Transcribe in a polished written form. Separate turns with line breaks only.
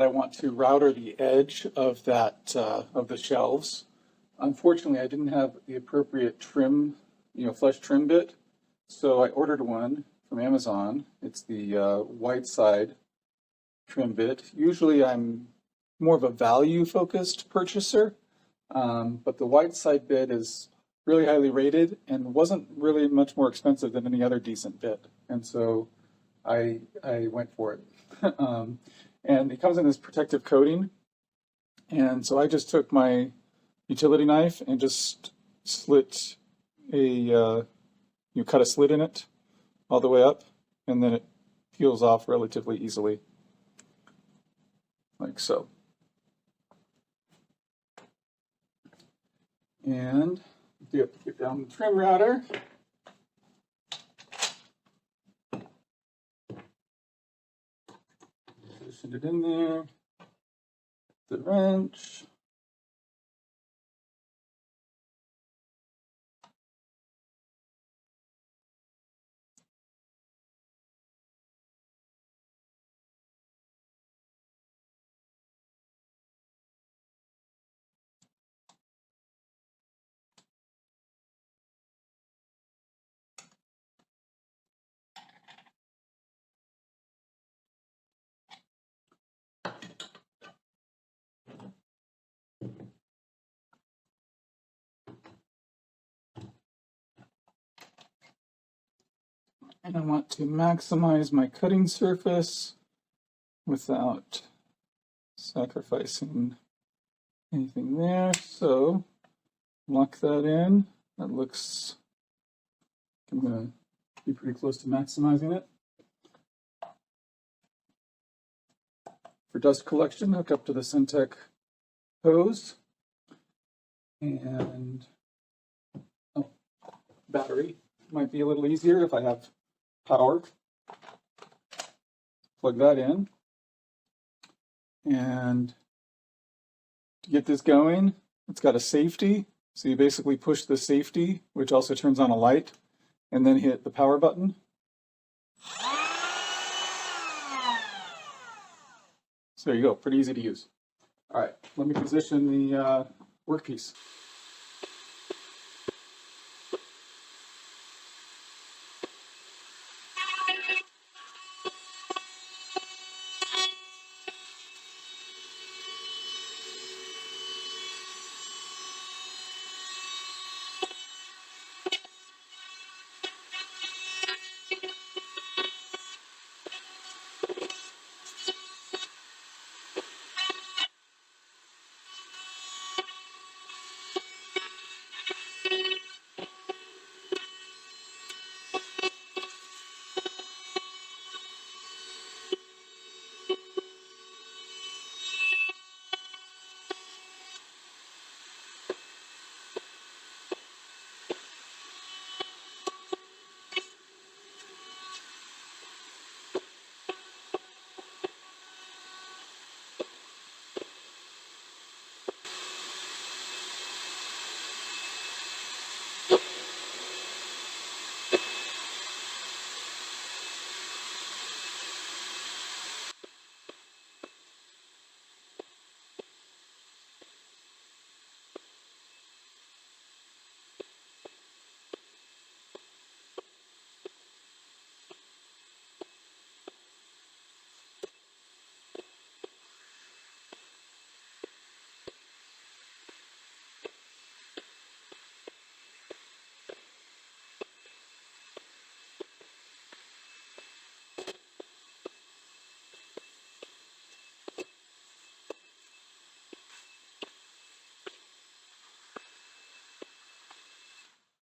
I want to router the edge of that of the shelves. Unfortunately, I didn't have the appropriate trim, flush trim bit, so I ordered one from Amazon. It's the Whiteside trim bit. Usually, I'm more of a value-focused purchaser, but the Whiteside bit is really highly rated and wasn't really much more expensive than any other decent bit, and so I went for it. And it comes in this protective coating, and so I just took my utility knife and just slit cut a slit in it all the way up, and then it peels off relatively easily, like so. And get down the trim router. Position it in there. The wrench. And I want to maximize my cutting surface without sacrificing anything there. So lock that in. That looks, I'm going to be pretty close to maximizing it. For dust collection, hook up to the Cen-tec hose. And battery might be a little easier if I have power. Plug that in. And to get this going, it's got a safety. So you basically push the safety, which also turns on a light, and then hit the power button. So there you go, pretty easy to use. All right, let me position the workpiece.